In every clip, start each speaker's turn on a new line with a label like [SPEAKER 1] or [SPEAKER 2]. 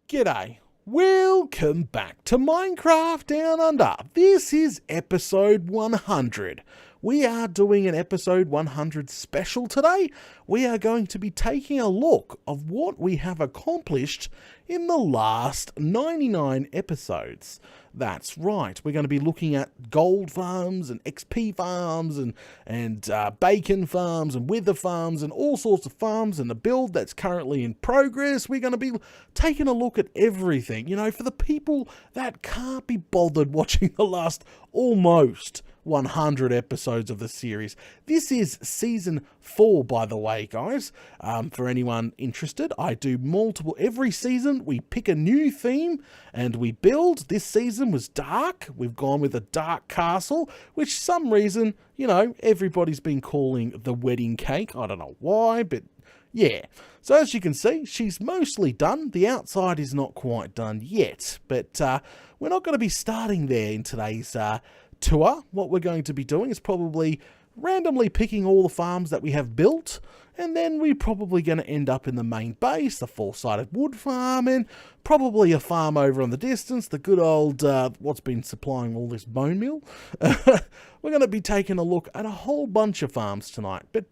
[SPEAKER 1] G'day. Welcome back to Minecraft Down Under. This is episode 100. We are doing an episode 100 special today. We are going to be taking a look of what we have accomplished in the last 99 episodes. That's right, we're going to be looking at gold farms and XP farms and bacon farms and wither farms and all sorts of farms and the build that's currently in progress. We're going to be taking a look at everything, you know, for the people that can't be bothered watching the last almost 100 episodes of the series. This is season 4, by the way, guys. For anyone interested, I do multiple. Every season we pick a new theme and we build. This season was dark. We've gone with a dark castle, which for some reason, you know, everybody's been calling the wedding cake. I don't know why, but yeah. So as you can see, she's mostly done. The outside is not quite done yet, but we're not going to be starting there in today's tour. What we're going to be doing is probably randomly picking all the farms that we have built, and then we're probably going to end up in the main base, the four-sided wood farm, and probably a farm over on the distance, the good old what's been supplying all this bone meal. We're going to be taking a look at a whole bunch of farms tonight, but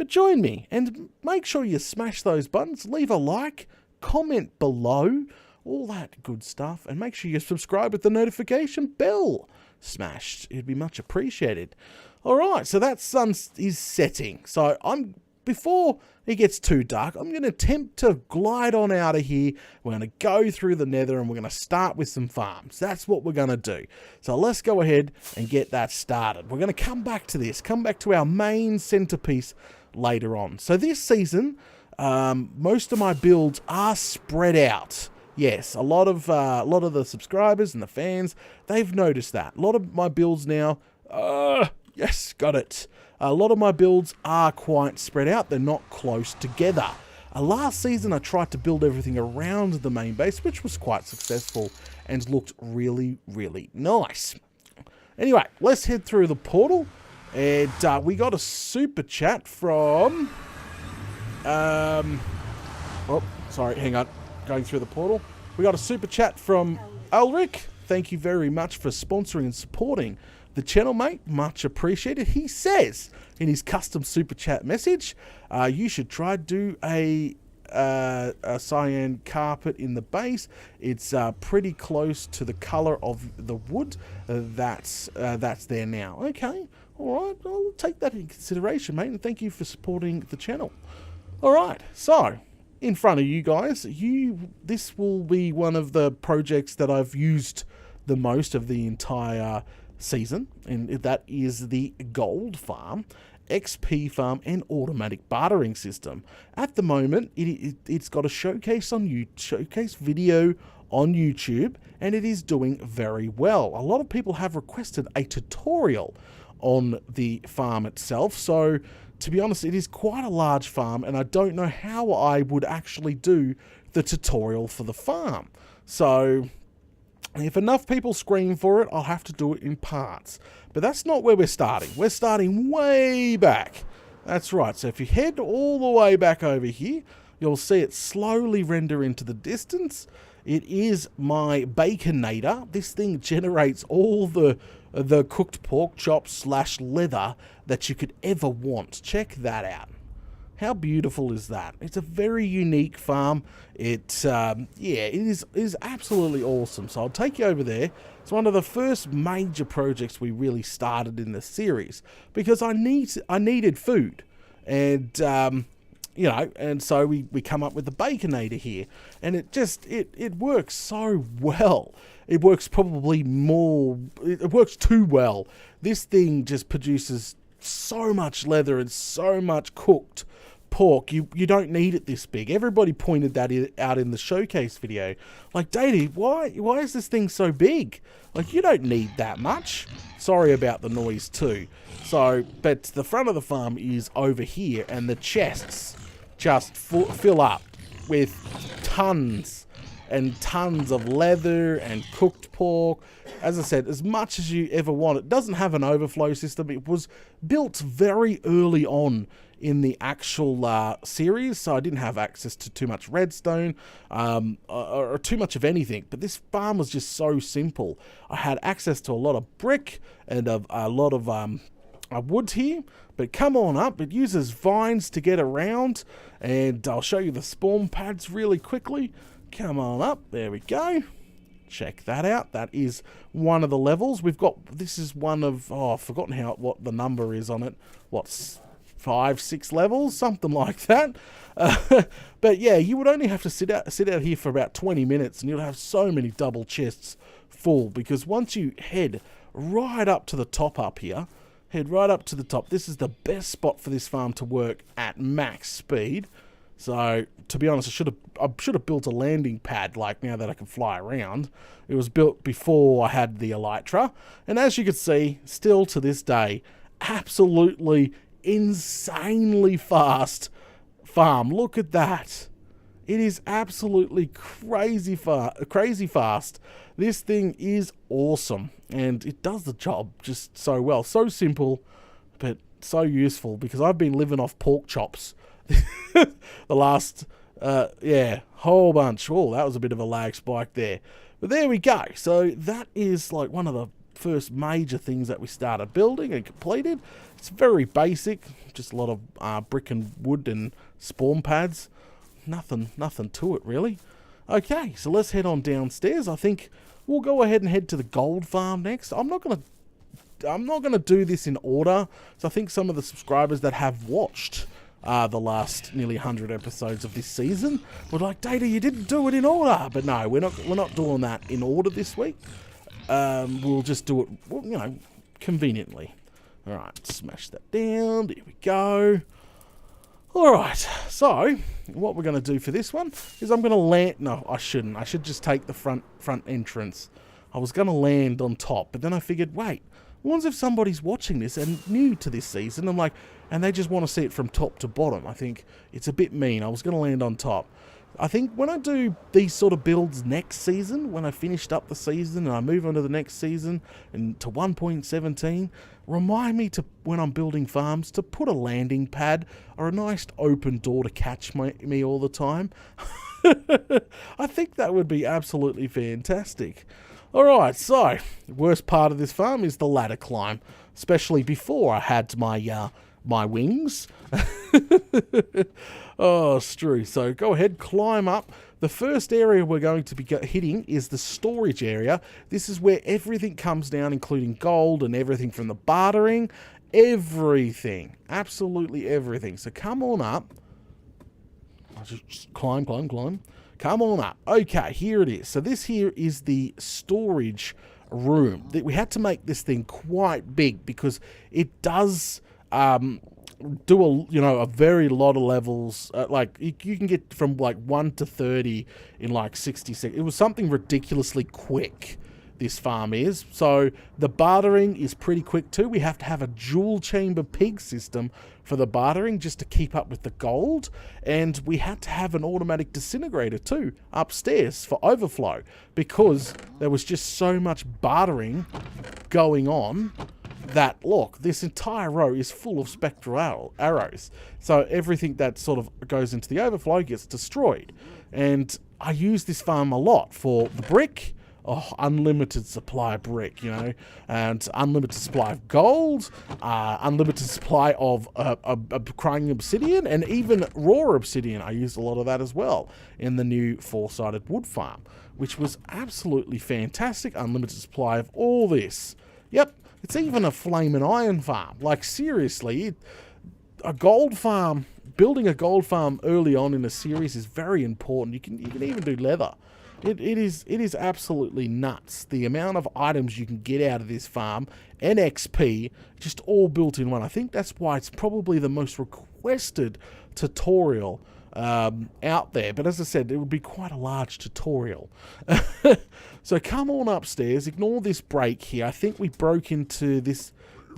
[SPEAKER 1] join me and make sure you smash those buttons, leave a like, comment below, all that good stuff, and make sure you subscribe with the notification bell smashed. It'd be much appreciated. Alright, so that sun is setting. So before it gets too dark, I'm going to attempt to glide on out of here. We're going to go through the Nether and we're going to start with some farms. That's what we're going to do. So let's go ahead and get that started. We're going to come back to this, come back to our main centerpiece later on. So this season, most of my builds are spread out. Yes, a lot of the subscribers and the fans, they've noticed that. A lot of my builds now, yes, got it. A lot of my builds are quite spread out. They're not close together. Last season, I tried to build everything around the main base, which was quite successful and looked really, really nice. Anyway, let's head through the portal. And we got a super chat from... oh, sorry, hang on. Going through the portal. We got a super chat from Ulrich. Thank you very much for sponsoring and supporting the channel, mate. Much appreciated. He says in his custom super chat message, you should try do a cyan carpet in the base. It's pretty close to the color of the wood that's there now. Okay, all right. I'll take that into consideration, mate. And thank you for supporting the channel. All right, so in front of you guys, this will be one of the projects that I've used the most of the entire season, and that is the gold farm, XP farm, and automatic bartering system. At the moment, it's got a showcase video on YouTube, and it is doing very well. A lot of people have requested a tutorial on the farm itself, so to be honest, it is quite a large farm, and I don't know how I would actually do the tutorial for the farm. So if enough people scream for it, I'll have to do it in parts. But that's not where we're starting. We're starting way back. That's right. So if you head all the way back over here, you'll see it slowly render into the distance. It is my Baconator. This thing generates all the cooked pork chops / leather that you could ever want. Check that out. How beautiful is that? It's a very unique farm. It is absolutely awesome. So I'll take you over there. It's one of the first major projects we really started in the series because I needed food, and you know, and so we come up with the Baconator here, and it works so well. It works probably more. It works too well. This thing just produces so much leather and so much cooked pork. You don't need it this big. Everybody pointed that out in the showcase video. Like, Daddy, why is this thing so big? Like, you don't need that much. Sorry about the noise too. So, but the front of the farm is over here, and the chests just fill up with tons and tons of leather and cooked pork. As I said, as much as you ever want. It doesn't have an overflow system. It was built very early on in the actual series, so I didn't have access to too much redstone or too much of anything. But this farm was just so simple. I had access to a lot of brick and a lot of wood here. But come on up, it uses vines to get around, and I'll show you the spawn pads really quickly. Come on up, there we go. Check that out. That is one of the levels. We've got, this is one of, I've forgotten what the number is on it. What's 5, 6 levels, something like that. But yeah, you would only have to sit out here for about 20 minutes, and you'll have so many double chests full, because once you head right up to the top up here, head right up to the top. This is the best spot for this farm to work at max speed. So, to be honest, I should have built a landing pad, like, now that I can fly around. It was built before I had the elytra. And as you can see, still to this day, absolutely insanely fast farm. Look at that. It is absolutely crazy fast. This thing is awesome, and it does the job just so well. So simple, but so useful, because I've been living off pork chops the last, whole bunch. Oh, that was a bit of a lag spike there. But there we go. So that is like one of the first major things that we started building and completed. It's very basic, just a lot of brick and wood and spawn pads. Nothing to it, really. Okay, so let's head on downstairs. I think we'll go ahead and head to the gold farm next. I'm not gonna do this in order. So I think some of the subscribers that have watched the last nearly 100 episodes of this season were like, Data, you didn't do it in order. But no, we're not doing that in order this week. We'll just do it, you know, conveniently. All right, smash that down. There we go. All right, so what we're going to do for this one is I'm going to land... No, I shouldn't. I should just take the front entrance. I was going to land on top, but then I figured, wait, what if somebody's watching this and new to this season, and they just want to see it from top to bottom? I think it's a bit mean. I was going to land on top. I think when I do these sort of builds next season, when I finished up the season and I move on to the next season and to 1.17, remind me to, when I'm building farms, to put a landing pad or a nice open door to catch me all the time. I think that would be absolutely fantastic. Alright, so, the worst part of this farm is the ladder climb, especially before I had my wings. Oh, Strew. So go ahead, climb up. The first area we're going to be hitting is the storage area. This is where everything comes down, including gold and everything from the bartering. Everything. Absolutely everything. So come on up. I'll just climb. Come on up. Okay, here it is. So this here is the storage room. We had to make this thing quite big because it does... do a very lot of levels. Like you can get from like 1 to 30 in like 60 seconds. It was something ridiculously quick, this farm is. So the bartering is pretty quick too. We have to have a dual chamber pig system for the bartering just to keep up with the gold, and we had to have an automatic disintegrator too upstairs for overflow, because there was just so much bartering going on that, look, this entire row is full of spectral arrows. So everything that sort of goes into the overflow gets destroyed. And I use this farm a lot for the brick. Oh, unlimited supply of brick, and unlimited supply of gold, unlimited supply of crying obsidian, and even raw obsidian. I used a lot of that as well in the new 4-sided wood farm, which was absolutely fantastic. Unlimited supply of all this. Yep. It's even a flaming iron farm. Like, seriously, a gold farm, building a gold farm early on in a series is very important. You can even do leather. It is absolutely nuts, the amount of items you can get out of this farm and XP, just all built in one. I think that's why it's probably the most requested tutorial out there. But as I said, it would be quite a large tutorial. So come on upstairs, ignore this break here. I think we broke into this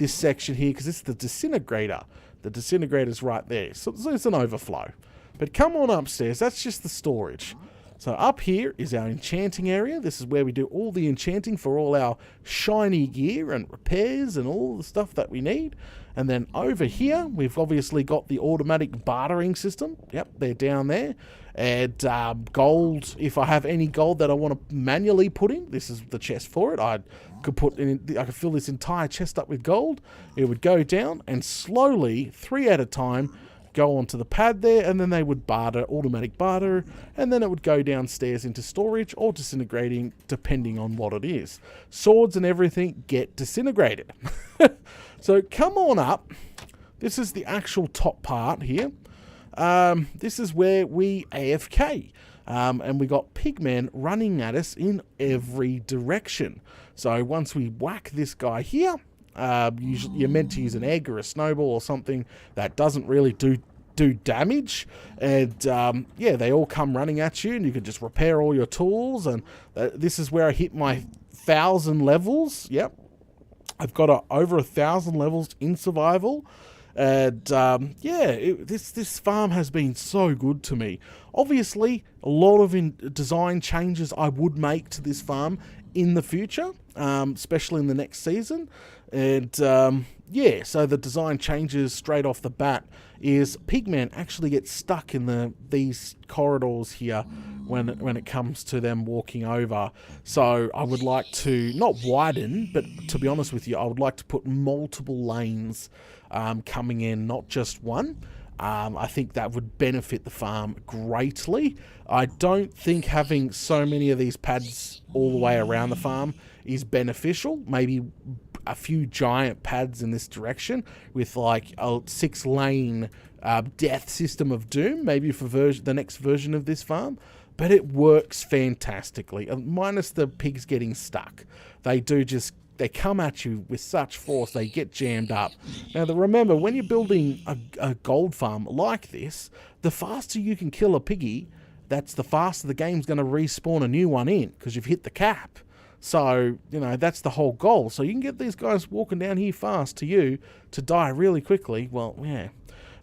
[SPEAKER 1] section here because it's the disintegrator. The disintegrator's right there, so it's an overflow. But come on upstairs, that's just the storage. So up here is our enchanting area. This is where we do all the enchanting for all our shiny gear and repairs and all the stuff that we need. And then over here, we've obviously got the automatic bartering system. Yep, they're down there. And gold, if I have any gold that I want to manually put in, this is the chest for it. I could fill this entire chest up with gold. It would go down and slowly, 3 at a time, go onto the pad there, and then they would barter, automatic barter, and then it would go downstairs into storage or disintegrating, depending on what it is. Swords and everything get disintegrated. So come on up. This is the actual top part here. This is where we AFK. And we got pigmen running at us in every direction. So once we whack this guy here, usually you're meant to use an egg or a snowball or something that doesn't really do damage, and yeah, they all come running at you, and you can just repair all your tools. And this is where I hit my 1,000 levels. Yep, I've got over 1,000 levels in survival, and yeah, this farm has been so good to me. Obviously, a lot of design changes I would make to this farm in the future, especially in the next season. And yeah, so the design changes straight off the bat is pigmen actually get stuck in these corridors here when it comes to them walking over. So I would like to not widen, but to be honest with you, I would like to put multiple lanes coming in, not just one. I think that would benefit the farm greatly. I don't think having so many of these pads all the way around the farm is beneficial. Maybe a few giant pads in this direction with like a 6-lane death system of doom, maybe for the next version of this farm. But it works fantastically, minus the pigs getting stuck. They come at you with such force, they get jammed up. Now, remember, when you're building a gold farm like this, the faster you can kill a piggy, that's the faster the game's going to respawn a new one in, because you've hit the cap. So, you know, that's the whole goal. So you can get these guys walking down here fast to you to die really quickly. Well, yeah.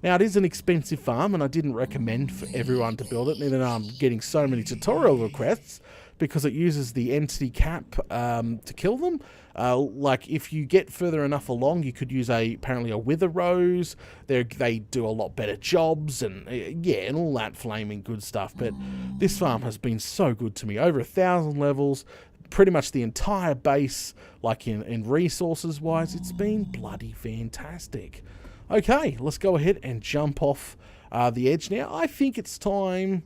[SPEAKER 1] Now, it is an expensive farm, and I didn't recommend for everyone to build it, even though I'm getting so many tutorial requests, because it uses the entity cap to kill them. Like, if you get further enough along, you could use apparently a wither rose. They do a lot better jobs, and yeah, and all that flaming good stuff. But this farm has been so good to me. Over 1,000 levels, pretty much the entire base, like in resources wise, it's been bloody fantastic. Okay, let's go ahead and jump off the edge now. I think it's time.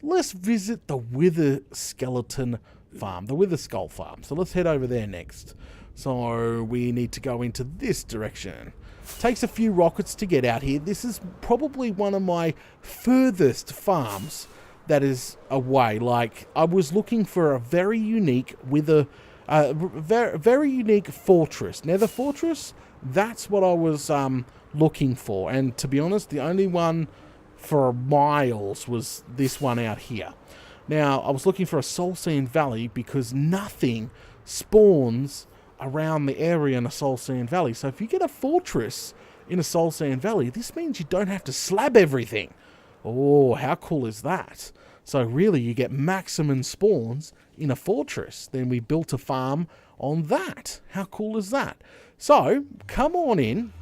[SPEAKER 1] Let's visit the Wither Skeleton Farm, the Wither Skull Farm. So let's head over there next. So we need to go into this direction. Takes a few rockets to get out here. This is probably one of my furthest farms that is away. Like, I was looking for a very unique Wither, very unique fortress, Nether fortress. That's what I was looking for. And to be honest, the only one for miles was this one out here. Now, I was looking for a Soul Sand Valley because nothing spawns around the area in a Soul Sand Valley. So if you get a fortress in a Soul Sand Valley, this means you don't have to slab everything. Oh, how cool is that? So really, you get maximum spawns in a fortress. Then we built a farm on that. How cool is that? So, come on in.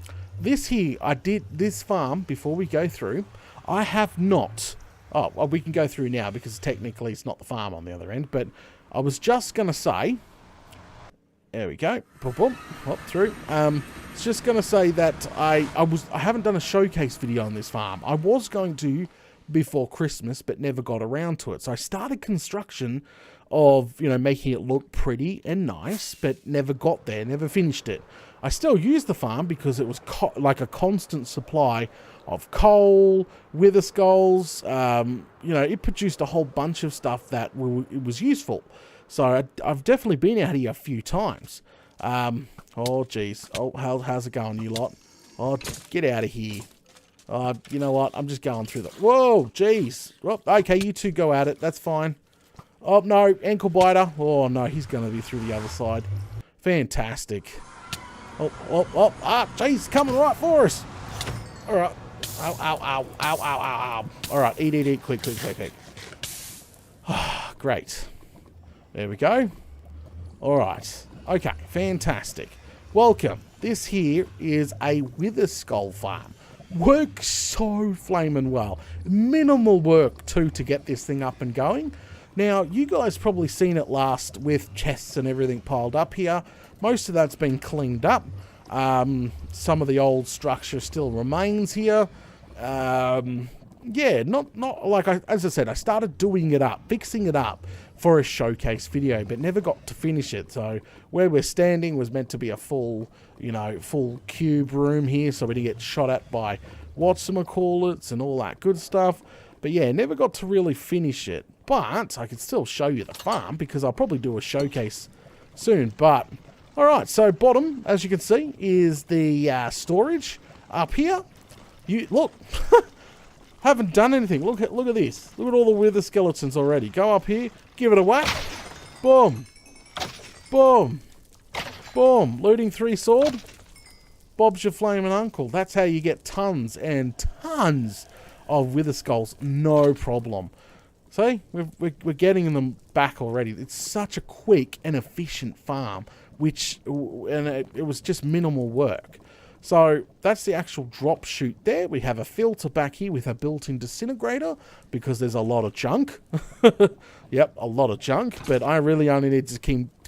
[SPEAKER 1] This here, I did this farm before we go through. I have not. Oh, well, we can go through now because technically it's not the farm on the other end. But I was just going to say, there we go. Boom, boom, hop through. It's just going to say that I haven't done a showcase video on this farm. I was going to before Christmas, but never got around to it. So I started construction of, making it look pretty and nice, but never got there, never finished it. I still used the farm because it was like a constant supply of coal, wither skulls. It produced a whole bunch of stuff that it was useful. So I've definitely been out here a few times. Oh, geez. Oh, how's it going, you lot? Oh, get out of here. You know what? I'm just going through the... Whoa, geez. Well, okay, you two go at it. That's fine. Oh, no. Ankle biter. Oh, no. He's going to be through the other side. Fantastic. Oh. Ah, geez. Coming right for us. All right. Ow. All right. Eat. Quick. Great. There we go. Alright. Okay, fantastic. Welcome. This here is a Wither Skull farm. Works so flaming well. Minimal work too to get this thing up and going. Now, you guys probably seen it last with chests and everything piled up here. Most of that's been cleaned up. Some of the old structure still remains here. Yeah, not like, as I said, I started doing it up, fixing it up for a showcase video, but never got to finish it. So where we're standing was meant to be a full, you know, full cube room here, so we didn't get shot at by whatchamacallits and all that good stuff. But yeah, never got to really finish it. But I could still show you the farm because I'll probably do a showcase soon. But alright, so bottom, as you can see, is the storage up here. You look, haven't done anything. Look at this. Look at all the wither skeletons already. Go up here, give it a whack. Boom. Boom. Boom. Looting 3 sword. Bob's your flaming uncle. That's how you get tons and tons of wither skulls. No problem. See, we're getting them back already. It's such a quick and efficient farm, and it was just minimal work. So that's the actual drop chute there. We have a filter back here with a built-in disintegrator because there's a lot of junk. Yep, a lot of junk, but I really only need to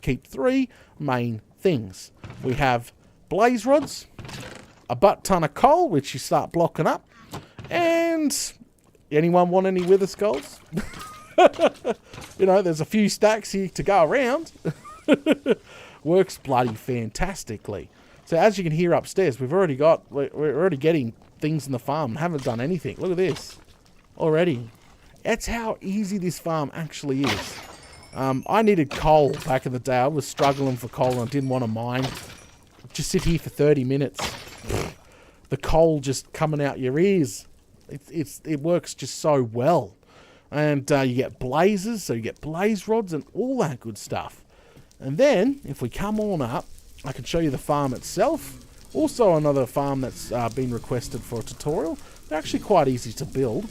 [SPEAKER 1] keep 3 main things. We have blaze rods, a butt ton of coal, which you start blocking up, and anyone want any wither skulls? You know, there's a few stacks here to go around. Works bloody fantastically. So as you can hear upstairs, we're already getting things in the farm. Haven't done anything. Look at this already. That's how easy this farm actually is. I needed coal back in the day. I was struggling for coal and didn't want to mine. Just sit here for 30 minutes. The coal just coming out your ears. It works just so well. And you get blazes, so you get blaze rods and all that good stuff. And then, if we come on up, I can show you the farm itself. Also another farm that's been requested for a tutorial. They're actually quite easy to build.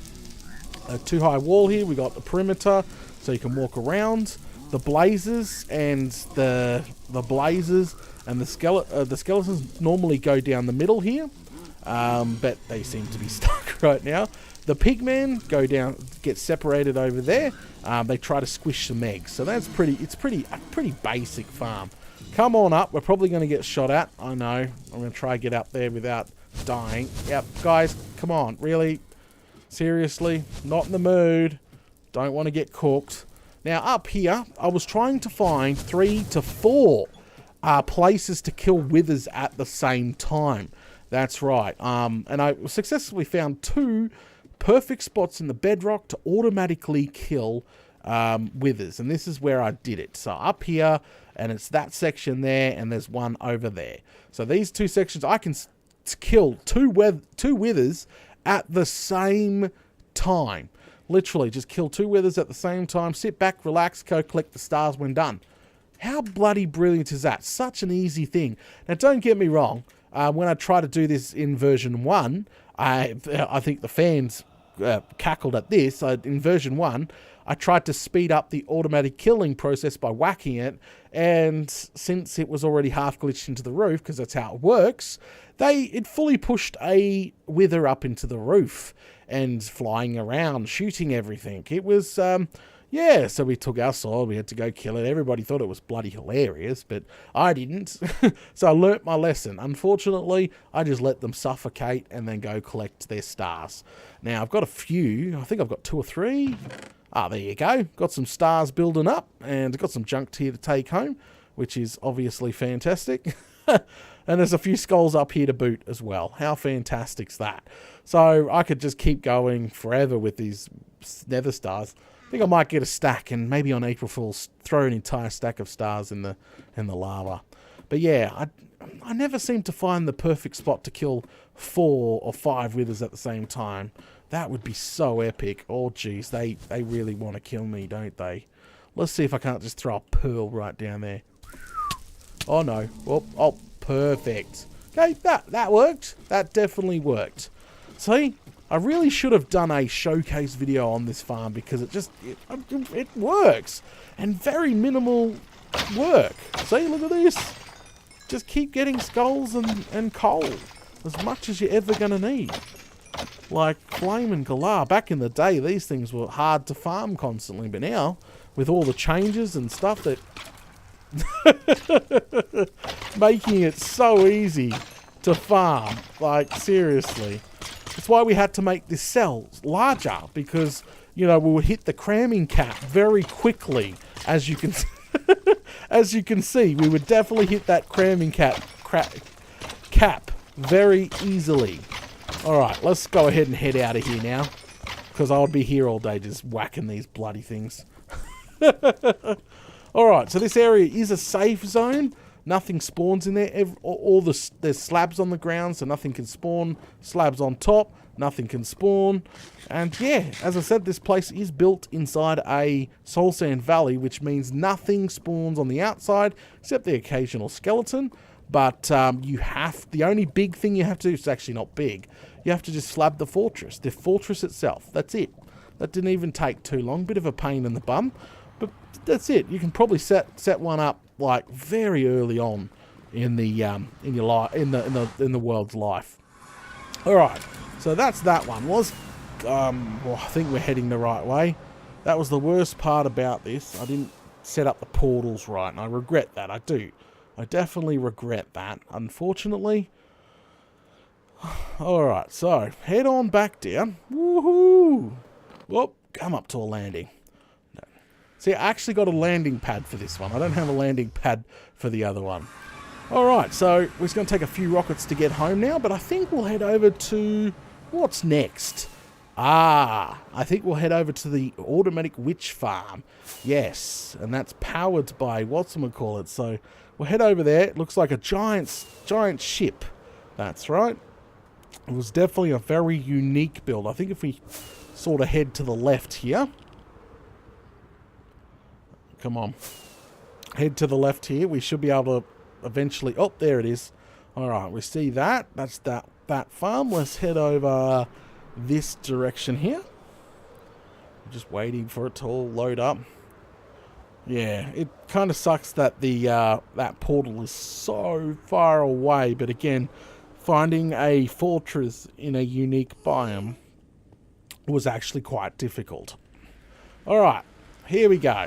[SPEAKER 1] A 2-high wall here. We got the perimeter, so you can walk around. The blazes and the skeletons normally go down the middle here. But they seem to be stuck right now. The pigmen go down, get separated over there. They try to squish some eggs. So that's a pretty basic farm. Come on up. We're probably going to get shot at. I know. I'm going to try to get up there without dying. Yep, guys, come on. Really? Seriously? Not in the mood. Don't want to get cooked. Now, up here, I was trying to find 3 to 4 places to kill withers at the same time. That's right. And I successfully found 2 perfect spots in the bedrock to automatically kill withers. And this is where I did it. So up here, and it's that section there, and there's one over there. So these 2 sections, I can kill 2 withers at the same time. Literally, just kill 2 withers at the same time. Sit back, relax, go collect the stars when done. How bloody brilliant is that? Such an easy thing. Now, don't get me wrong. When I tried to do this in version 1, I think the fans cackled at this. In version 1, I tried to speed up the automatic killing process by whacking it, and since it was already half glitched into the roof, because that's how it works, it fully pushed a wither up into the roof and flying around, shooting everything. It was, yeah, so we took our sword, we had to go kill it. Everybody thought it was bloody hilarious, but I didn't. So I learnt my lesson. Unfortunately, I just let them suffocate and then go collect their stars. Now, I've got a few. I think I've got 2 or 3. Ah, there you go. Got some stars building up, and got some junk here to take home, which is obviously fantastic. And there's a few skulls up here to boot as well. How fantastic's that? So I could just keep going forever with these nether stars. I think I might get a stack, and maybe on April Fool's throw an entire stack of stars in the lava. But yeah, I never seem to find the perfect spot to kill 4 or 5 withers at the same time. That would be so epic. Oh geez, they really want to kill me, don't they? Let's see if I can't just throw a pearl right down there. Oh no. Oh, perfect. Okay, that worked. That definitely worked. See? I really should have done a showcase video on this farm because it works. And very minimal work. See, look at this. Just keep getting skulls and coal. As much as you're ever going to need. Like Flame and Galar. Back in the day, these things were hard to farm constantly. But now, with all the changes and stuff that... making it so easy to farm. Like, seriously. That's why we had to make this cell larger. Because, you know, we would hit the cramming cap very quickly. As you can as you can see, we would definitely hit that cramming cap very easily. Alright, let's go ahead and head out of here now. Because I'll be here all day just whacking these bloody things. Alright, so this area is a safe zone. Nothing spawns in there. There's slabs on the ground, so nothing can spawn. Slabs on top, nothing can spawn. And yeah, as I said, this place is built inside a soul sand valley, which means nothing spawns on the outside, except the occasional skeleton. But the only big thing you have to do, it's actually not big, you have to just slab the fortress itself. That's it. That didn't even take too long. Bit of a pain in the bum, but that's it. You can probably set one up like very early on in the in your life in the world's life. All right, so that's that one. Well, I think we're heading the right way. That was the worst part about this. I didn't set up the portals right, and I regret that. I do. I definitely regret that, unfortunately. Alright, so head on back down. Woohoo! Whoop, come up to a landing. No. See, I actually got a landing pad for this one. I don't have a landing pad for the other one. Alright, so we're just going to take a few rockets to get home now, but I think we'll head over to... What's next? I think we'll head over to the automatic witch farm. Yes, and that's powered by whatchamacallit, so... We'll head over there. It looks like a giant ship. That's right. It was definitely a very unique build. I think if we sort of head to the left here. Come on. Head to the left here. We should be able to eventually... Oh, there it is. Alright, we see that. That's that farm. Let's head over this direction here. I'm just waiting for it to all load up. Yeah, it kind of sucks that the that portal is so far away, but again, finding a fortress in a unique biome was actually quite difficult. Alright, here we go.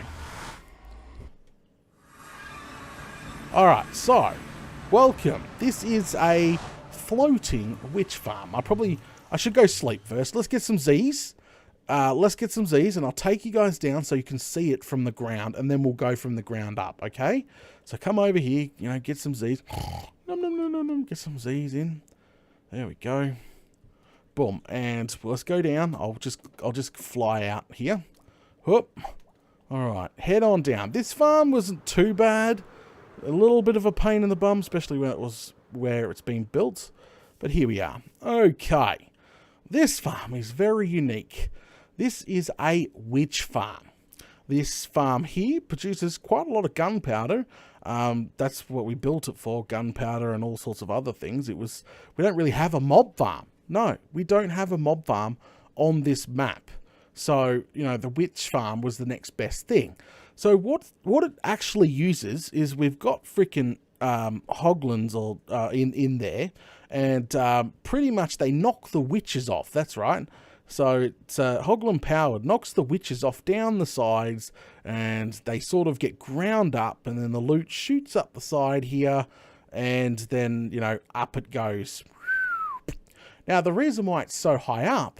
[SPEAKER 1] Alright, so, welcome. This is a floating witch farm. I should go sleep first. Let's get some Z's. Let's get some Z's, and I'll take you guys down so you can see it from the ground, and then we'll go from the ground up, okay? So come over here, you know, get some Z's. Get some Z's in. There we go. Boom, and let's go down. I'll just fly out here. Whoop. Alright, head on down. This farm wasn't too bad. A little bit of a pain in the bum, especially when it was where it's been built. But here we are. Okay. This farm is very unique. This is a witch farm. This farm here produces quite a lot of gunpowder. That's what we built it for, gunpowder and all sorts of other things. We don't really have a mob farm. No, we don't have a mob farm on this map. So, you know, the witch farm was the next best thing. So what it actually uses is we've got freaking hoglins in there, and pretty much they knock the witches off. That's right. So it's hoglin powered, knocks the witches off down the sides, and they sort of get ground up, and then the loot shoots up the side here, and then, you know, up it goes. Now, the reason why it's so high up,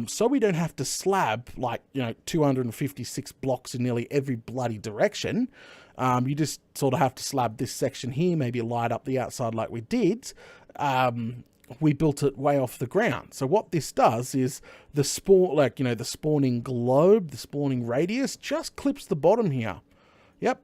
[SPEAKER 1] so we don't have to slab, like, you know, 256 blocks in nearly every bloody direction. You just sort of have to slab this section here, maybe light up the outside like we did. We built it way off the ground. So what this does is the spawning globe, the spawning radius just clips the bottom here. Yep.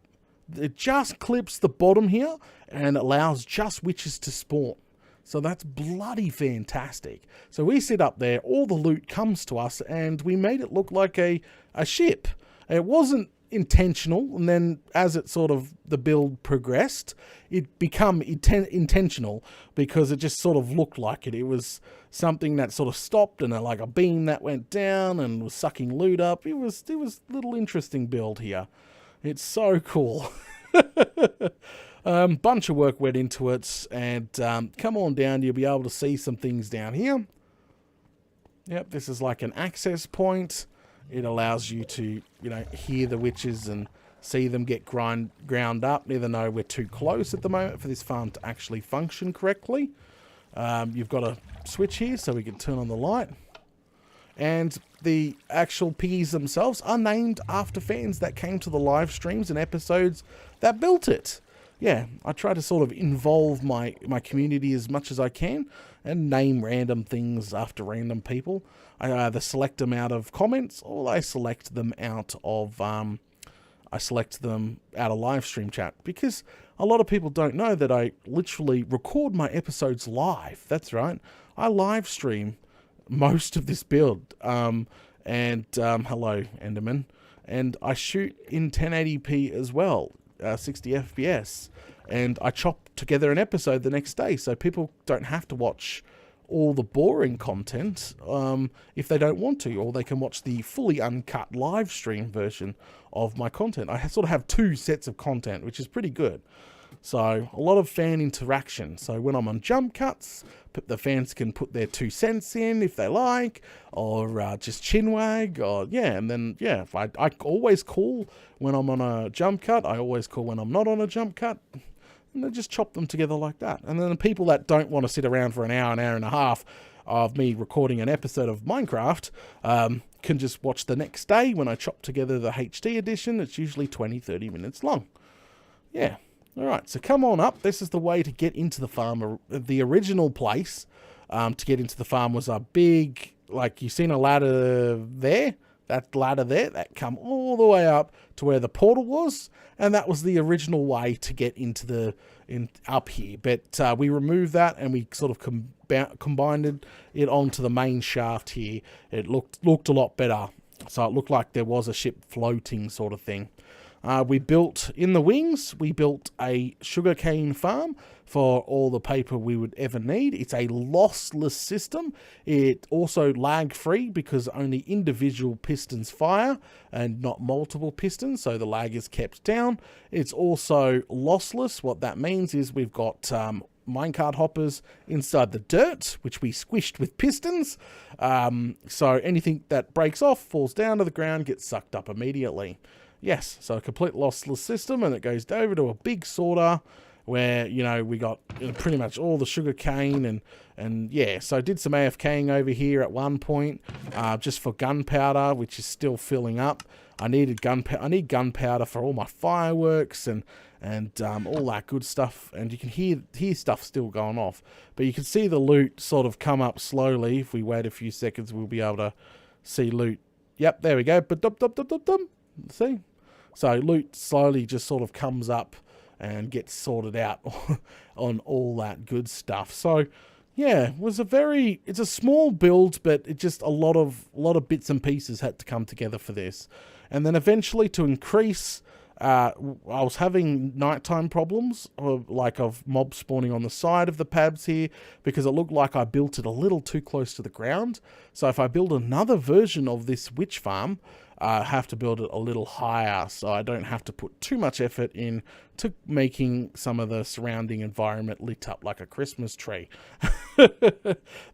[SPEAKER 1] It just clips the bottom here and allows just witches to spawn. So that's bloody fantastic. So we sit up there, all the loot comes to us, and we made it look like a ship. It wasn't intentional, and then as it sort of the build progressed, it became intentional because it just sort of looked like it. It was something that sort of stopped and like a beam that went down and was sucking loot up. It was a little interesting build here. It's so cool. Bunch of work went into it, and come on down, you'll be able to see some things down here. Yep, this is like an access point. It allows you to, hear the witches and see them get ground up, even though we're too close at the moment for this farm to actually function correctly. You've got a switch here so we can turn on the light. And the actual piggies themselves are named after fans that came to the live streams and episodes that built it. Yeah, I try to sort of involve my community as much as I can and name random things after random people. I either select them out of comments or I select them out of live stream chat, because a lot of people don't know that I literally record my episodes live. That's right. I live stream most of this build. Hello, Enderman. And I shoot in 1080p as well, 60 FPS. And I chop together an episode the next day, so people don't have to watch all the boring content if they don't want to, or they can watch the fully uncut live stream version of my content. I sort of have two sets of content, which is pretty good. So a lot of fan interaction. So when I'm on jump cuts, the fans can put their 2 cents in if they like, or just chinwag, or and then I always call when I'm on a jump cut. I always call when I'm not on a jump cut. And then just chop them together like that. And then the people that don't want to sit around for an hour and a half of me recording an episode of Minecraft can just watch the next day when I chop together the HD edition. It's usually 20-30 minutes long. Yeah. All right, so come on up. This is the way to get into the farm. The original place to get into the farm was a big, like, you've seen a ladder there? That ladder there, that come all the way up to where the portal was, and that was the original way to get into up here. But we removed that and we sort of combined it onto the main shaft here. It looked a lot better, so it looked like there was a ship floating sort of thing. We built, in the wings, we built a sugarcane farm for all the paper we would ever need. It's a lossless system. It also lag-free because only individual pistons fire and not multiple pistons, so the lag is kept down. It's also lossless. What that means is we've got minecart hoppers inside the dirt, which we squished with pistons. So anything that breaks off, falls down to the ground, gets sucked up immediately. Yes, so a complete lossless system, and it goes over to a big sorter where, we got pretty much all the sugar cane and yeah, so I did some AFKing over here at one point, just for gunpowder, which is still filling up. I need gunpowder for all my fireworks and all that good stuff, and you can hear stuff still going off, but you can see the loot sort of come up slowly. If we wait a few seconds, we'll be able to see loot. Yep, there we go. See? So loot slowly just sort of comes up and gets sorted out on all that good stuff. So yeah, it's a small build, but it just a lot of bits and pieces had to come together for this. And then eventually, to increase, I was having nighttime problems of mob spawning on the side of the pabs here, because it looked like I built it a little too close to the ground. So if I build another version of this witch farm, I have to build it a little higher, so I don't have to put too much effort in to making some of the surrounding environment lit up like a Christmas tree.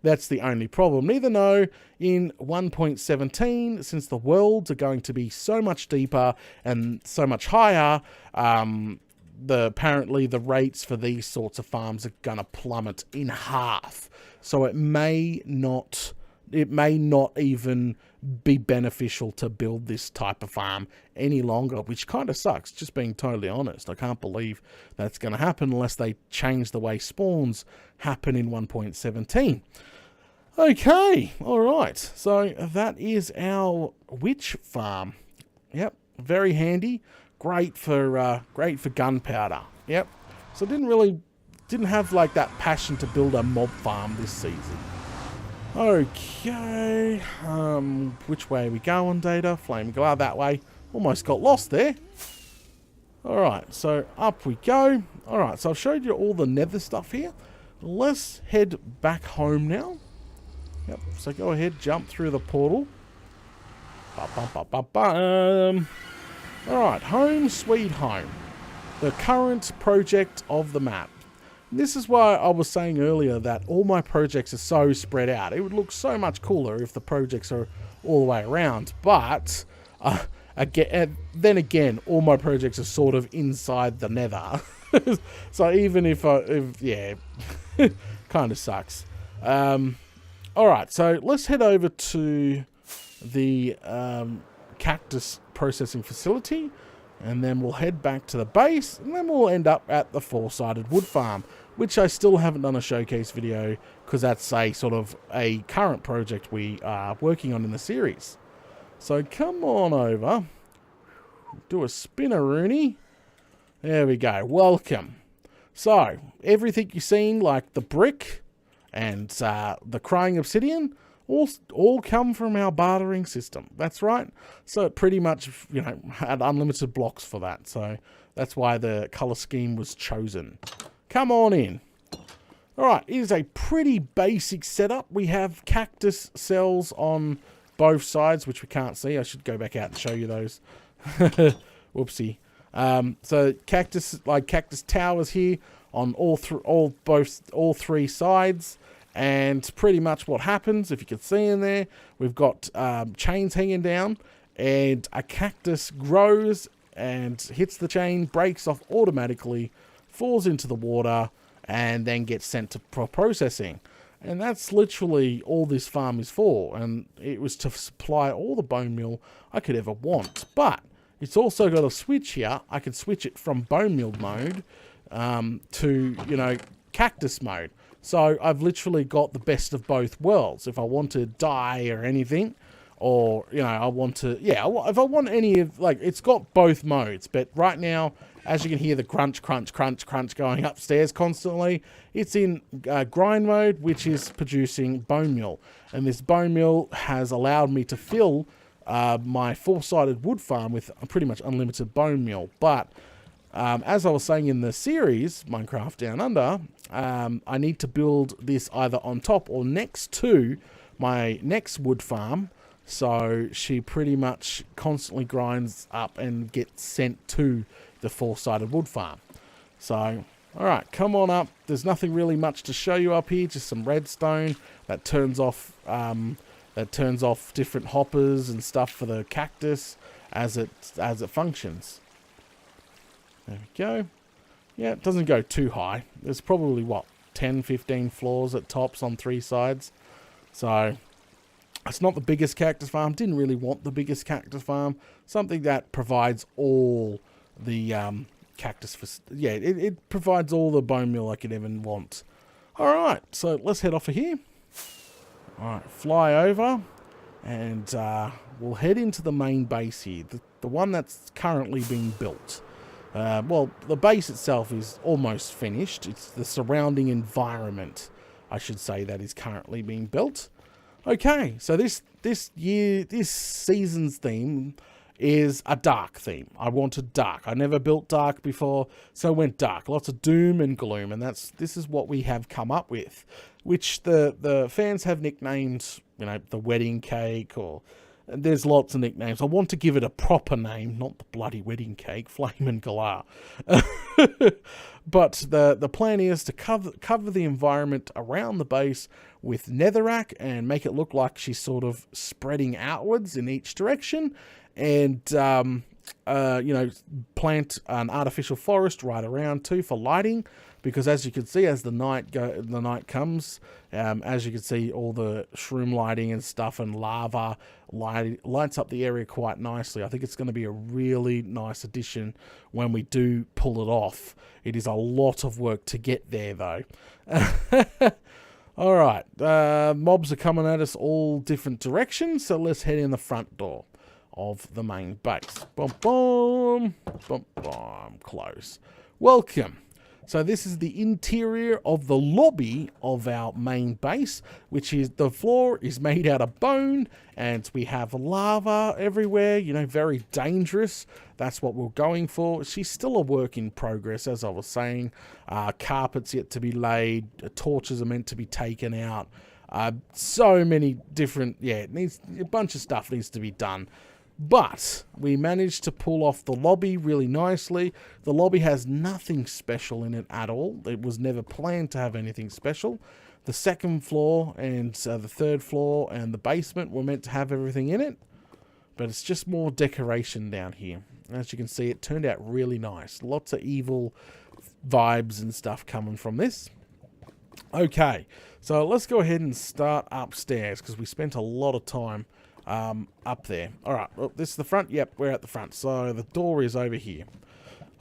[SPEAKER 1] That's the only problem. Neither know in 1.17, since the worlds are going to be so much deeper and so much higher, apparently the rates for these sorts of farms are going to plummet in half. So it may not even be beneficial to build this type of farm any longer, which kind of sucks, just being totally honest. I can't believe that's going to happen unless they change the way spawns happen in 1.17. Okay, all right. So that is our witch farm. Yep, very handy. Great for gunpowder. Yep. So didn't have like that passion to build a mob farm this season. Okay, which way are we going, Data? Flame Glow that way. Almost got lost there. Alright, so up we go. Alright, so I've showed you all the nether stuff here. Let's head back home now. Yep, so go ahead, jump through the portal. Alright, home sweet home. The current project of the map. This is why I was saying earlier that all my projects are so spread out. It would look so much cooler if the projects are all the way around. But, then again, all my projects are sort of inside the nether. So even yeah, kind of sucks. Alright, so let's head over to the Cactus processing facility. And then we'll head back to the base, and then we'll end up at the four-sided wood farm, which I still haven't done a showcase video, because that's a sort of a current project we are working on in the series. So come on over, do a spinner-rooney. There we go, welcome. So, everything you've seen, like the brick and the crying obsidian, all come from our bartering system. That's right. So it pretty much, you know, had unlimited blocks for that. So that's why the color scheme was chosen. Come on in. All right, it is a pretty basic setup. We have cactus cells on both sides, which we can't see. I should go back out and show you those. Whoopsie. So cactus towers here on all three sides. And pretty much what happens, if you can see in there, we've got chains hanging down, and a cactus grows and hits the chain, breaks off automatically, falls into the water, and then gets sent to processing. And that's literally all this farm is for. And it was to supply all the bone meal I could ever want. But it's also got a switch here. I can switch it from bone meal mode to, you know, cactus mode. So I've literally got the best of both worlds. If I want to dye or anything, or, you know, I want to, yeah, if I want any of, like, it's got both modes. But right now, as you can hear the crunch, crunch, crunch, crunch going upstairs constantly, it's in grind mode, which is producing bone meal. And this bone meal has allowed me to fill my four-sided wood farm with pretty much unlimited bone meal. But as I was saying in the series, Minecraft Down Under, I need to build this either on top or next to my next wood farm. So she pretty much constantly grinds up and gets sent to the four-sided wood farm. So, alright, come on up. There's nothing really much to show you up here, just some redstone that turns off different hoppers and stuff for the cactus as it functions. There we go. Yeah, it doesn't go too high. There's probably, what, 10, 15 floors at tops on three sides. So, it's not the biggest cactus farm. Didn't really want the biggest cactus farm. Something that provides all the cactus... Yeah, it provides all the bone meal I could ever want. Alright, so let's head off of here. Alright, fly over. And we'll head into the main base here. The one that's currently being built. Well, the base itself is almost finished. It's the surrounding environment, I should say, that is currently being built. Okay, so this season's theme is a dark theme. I wanted dark. I never built dark before, so I went dark. Lots of doom and gloom, and this is what we have come up with, which the fans have nicknamed, you know, the wedding cake, or there's lots of nicknames. I want to give it a proper name, not the bloody wedding cake, Flame and Galar. But the plan is to cover the environment around the base with netherrack and make it look like she's sort of spreading outwards in each direction, and you know, plant an artificial forest right around too for lighting. Because as you can see, as the night comes, as you can see, all the shroom lighting and stuff and lava lights up the area quite nicely. I think it's going to be a really nice addition when we do pull it off. It is a lot of work to get there, though. All right, mobs are coming at us all different directions, so let's head in the front door of the main base. Boom, boom, boom, boom, close. Welcome. So this is the interior of the lobby of our main base, which is the floor is made out of bone, and we have lava everywhere, you know, very dangerous. That's what we're going for. She's still a work in progress, as I was saying. Carpets yet to be laid, torches are meant to be taken out. So many different, it needs a bunch of stuff needs to be done. But we managed to pull off the lobby really nicely. The lobby has nothing special in it at all. It was never planned to have anything special. The second floor and the third floor and the basement were meant to have everything in it. But it's just more decoration down here. As you can see, it turned out really nice. Lots of evil vibes and stuff coming from this. Okay, so let's go ahead and start upstairs because we spent a lot of time up there. Alright, well, this is the front. Yep, we're at the front. So the door is over here.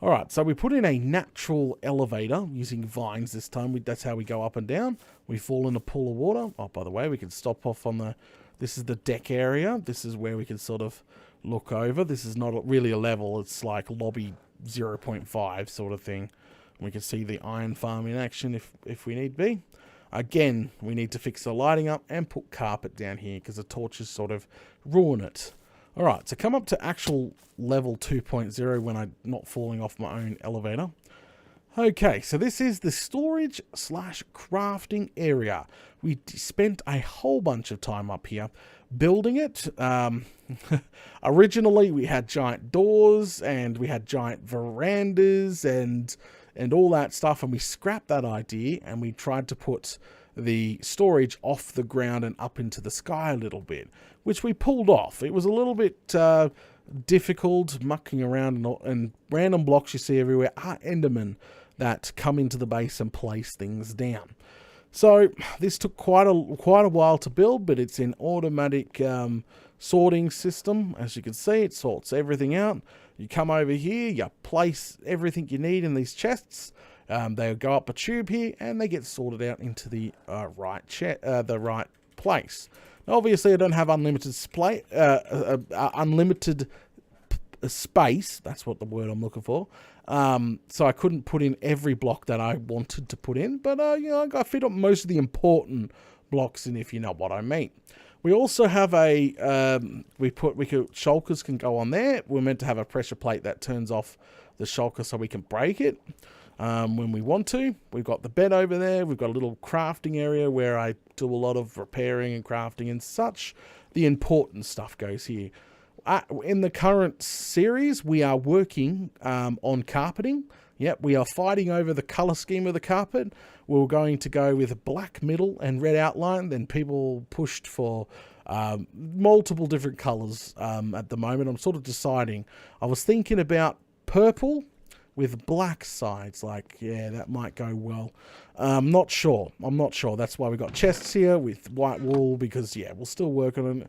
[SPEAKER 1] Alright, so we put in a natural elevator using vines this time. That's how we go up and down. We fall in a pool of water. Oh, by the way, we can stop off on the... This is the deck area. This is where we can sort of look over. This is not really a level. It's like lobby 0.5 sort of thing. We can see the iron farm in action if we need be. Again, we need to fix the lighting up and put carpet down here because the torches sort of ruin it. Alright, so come up to actual level 2.0 when I'm not falling off my own elevator. Okay, so this is the storage / crafting area. We spent a whole bunch of time up here building it. Originally, we had giant doors and we had giant verandas and all that stuff, and we scrapped that idea and we tried to put the storage off the ground and up into the sky a little bit, which we pulled off. It was a little bit difficult mucking around, and random blocks you see everywhere are Endermen that come into the base and place things down. So this took quite a while to build, but it's an automatic sorting system. As you can see, it sorts everything out. You come over here, you place everything you need in these chests. They'll go up a tube here, and they get sorted out into the right place. Now, obviously, I don't have unlimited space. That's what the word I'm looking for. So I couldn't put in every block that I wanted to put in, but you know, I fit up most of the important blocks in, if you know what I mean. We also have a shulkers can go on there. We're meant to have a pressure plate that turns off the shulker so we can break it when we want to. We've got the bed over there. We've got a little crafting area where I do a lot of repairing and crafting and such. The important stuff goes here. In the current series, we are working on carpeting. Yep, we are fighting over the color scheme of the carpet. We're going to go with a black middle and red outline. Then people pushed for multiple different colors at the moment. I'm sort of deciding. I was thinking about purple with black sides. Like, yeah, that might go well. I'm not sure. That's why we got chests here with white wool because, yeah, we'll still work on it.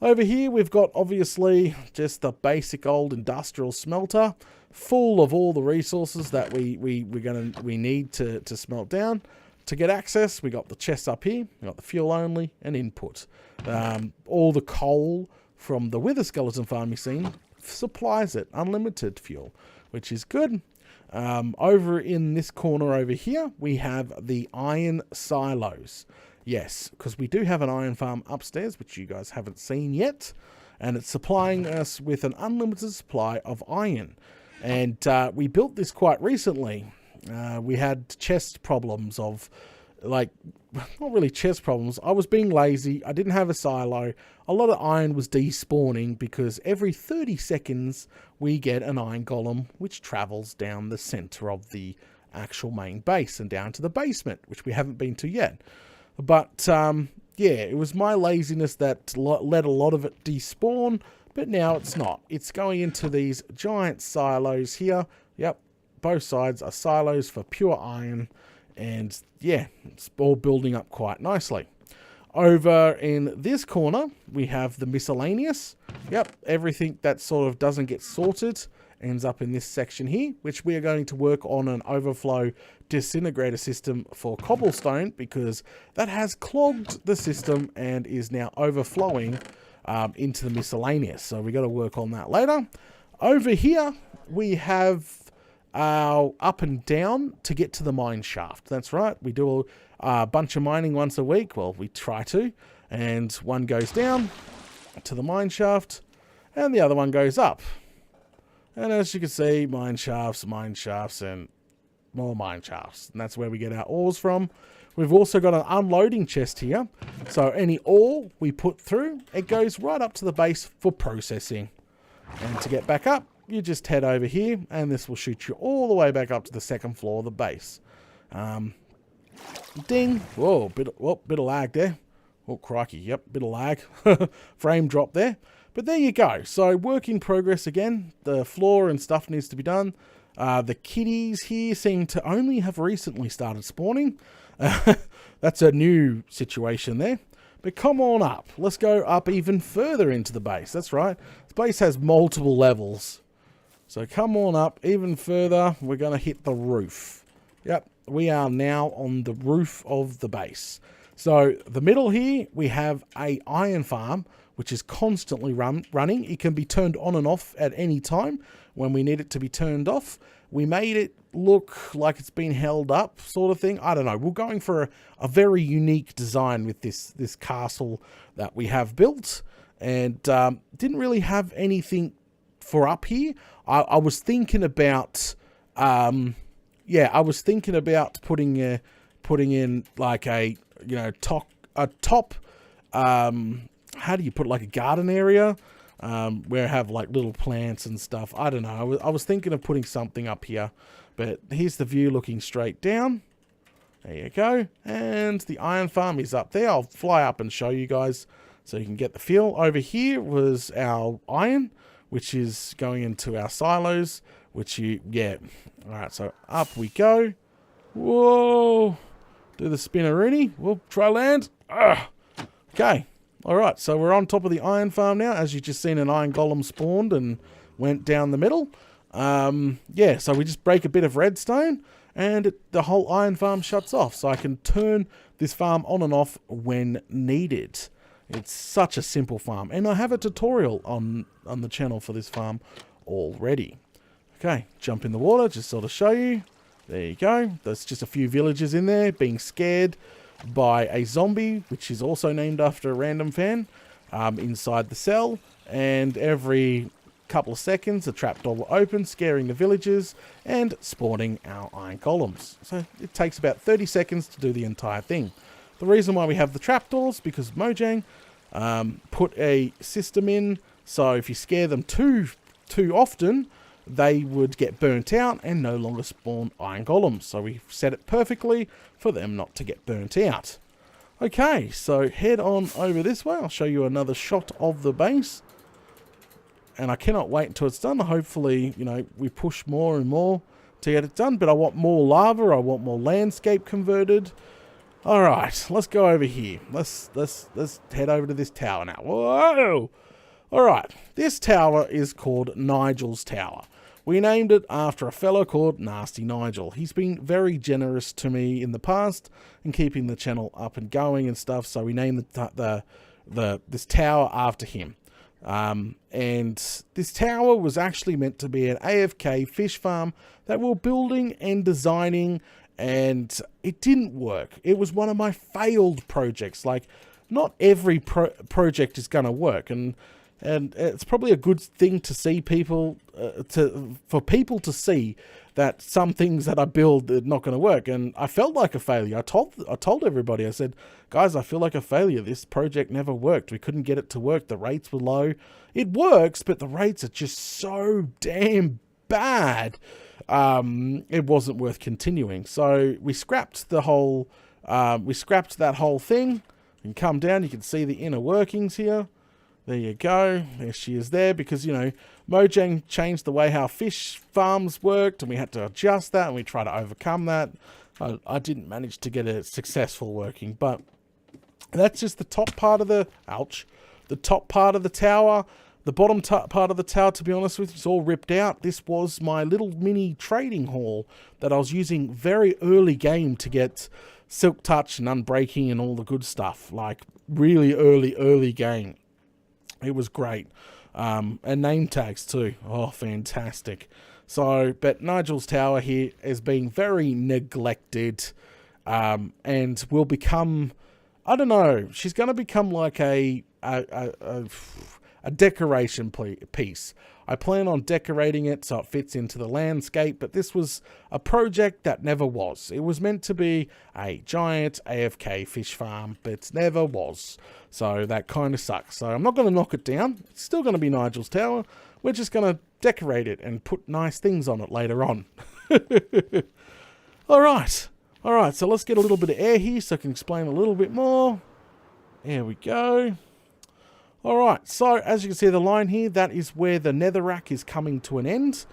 [SPEAKER 1] Over here, we've got, obviously, just the basic old industrial smelter full of all the resources that we need to smelt down. To get access, we got the chests up here. We got the fuel only and input. All the coal from the Wither Skeleton farming scene supplies it. Unlimited fuel, which is good. Over in this corner over here, we have the iron silos. Yes, because we do have an iron farm upstairs, which you guys haven't seen yet. And it's supplying us with an unlimited supply of iron. And we built this quite recently. We had chest problems of, like, not really chest problems. I was being lazy. I didn't have a silo. A lot of iron was despawning because every 30 seconds we get an iron golem, which travels down the center of the actual main base and down to the basement, which we haven't been to yet. But, yeah, it was my laziness that let a lot of it despawn, but now it's not. It's going into these giant silos here. Yep, both sides are silos for pure iron, and, yeah, it's all building up quite nicely. Over in this corner, we have the miscellaneous. Yep, everything that sort of doesn't get sorted ends up in this section here, which we are going to work on an overflow disintegrator system for cobblestone because that has clogged the system and is now overflowing into the miscellaneous. So we got to work on that later. Over here, we have our up and down to get to the mine shaft. That's right. We do a bunch of mining once a week. Well, we try to. And one goes down to the mine shaft, and the other one goes up. And as you can see, mine shafts, and more mine shafts. And that's where we get our ores from. We've also got an unloading chest here. So any ore we put through, it goes right up to the base for processing. And to get back up, you just head over here, and this will shoot you all the way back up to the second floor of the base. Ding. Whoa, bit of lag there. Oh, crikey. Yep, bit of lag. Frame drop there. But there you go. So work in progress again. The floor and stuff needs to be done. The kitties here seem to only have recently started spawning. That's a new situation there. But come on up. Let's go up even further into the base. That's right. The base has multiple levels. So come on up even further. We're going to hit the roof. Yep, we are now on the roof of the base. So the middle here, we have a iron farm, which is constantly running. It can be turned on and off at any time when we need it to be turned off. We made it look like it's been held up, sort of thing. I don't know. We're going for a very unique design with this castle that we have built, and didn't really have anything for up here. I was thinking about, putting in like a top. How do you put, like, a garden area? Where I have like little plants and stuff. I don't know. I was thinking of putting something up here, but here's the view looking straight down. There you go. And the iron farm is up there. I'll fly up and show you guys so you can get the feel. Over here was our iron, which is going into our silos, All right, so up we go. Whoa. Do the spinnerini. We'll try land. Okay. All right, so we're on top of the iron farm now. As you've just seen, an iron golem spawned and went down the middle. So we just break a bit of redstone, and the whole iron farm shuts off. So I can turn this farm on and off when needed. It's such a simple farm. And I have a tutorial on the channel for this farm already. Okay, jump in the water, just sort of show you. There you go. There's just a few villagers in there being scared by a zombie, which is also named after a random fan, inside the cell. And every couple of seconds, the trapdoor will open, scaring the villagers and spawning our iron golems. So it takes about 30 seconds to do the entire thing. The reason why we have the trapdoors, because Mojang put a system in, so if you scare them too often, they would get burnt out and no longer spawn iron golems. So we set it perfectly for them not to get burnt out. Okay, so head on over this way. I'll show you another shot of the base. And I cannot wait until it's done. Hopefully, we push more and more to get it done. But I want more lava. I want more landscape converted. All right, let's go over here. Let's head over to this tower now. Whoa! All right, this tower is called Nigel's Tower. We named it after a fellow called Nasty Nigel. He's been very generous to me in the past in keeping the channel up and going and stuff, so we named this tower after him. And this tower was actually meant to be an AFK fish farm that we're building and designing, and it didn't work. It was one of my failed projects. Like, not every project is going to work, and it's probably a good thing to see people, for people to see that some things that I build are not going to work. And I felt like a failure. I told everybody, I said, guys, I feel like a failure. This project never worked. We couldn't get it to work. The rates were low. It works, but the rates are just so damn bad. It wasn't worth continuing. So we scrapped that whole thing. You can come down, you can see the inner workings here. There you go. There she is there, because, Mojang changed the way how fish farms worked, and we had to adjust that, and we tried to overcome that. I didn't manage to get it successful working, but that's just the top part of the top part of the tower. The bottom part of the tower, to be honest with you, is all ripped out. This was my little mini trading hall that I was using very early game to get Silk Touch and Unbreaking and all the good stuff. Like, really early game. It was great. And name tags too. Oh, fantastic. So, but Nigel's tower here is being very neglected, and will become, I don't know, she's going to become like a decoration piece. I plan on decorating it so it fits into the landscape, but this was a project that never was. It was meant to be a giant AFK fish farm, but it never was. So that kind of sucks. So I'm not going to knock it down. It's still going to be Nigel's tower. We're just going to decorate it and put nice things on it later on. All right. All right, so let's get a little bit of air here so I can explain a little bit more. There we go. All right, so as you can see the line here, that is where the netherrack is coming to an end.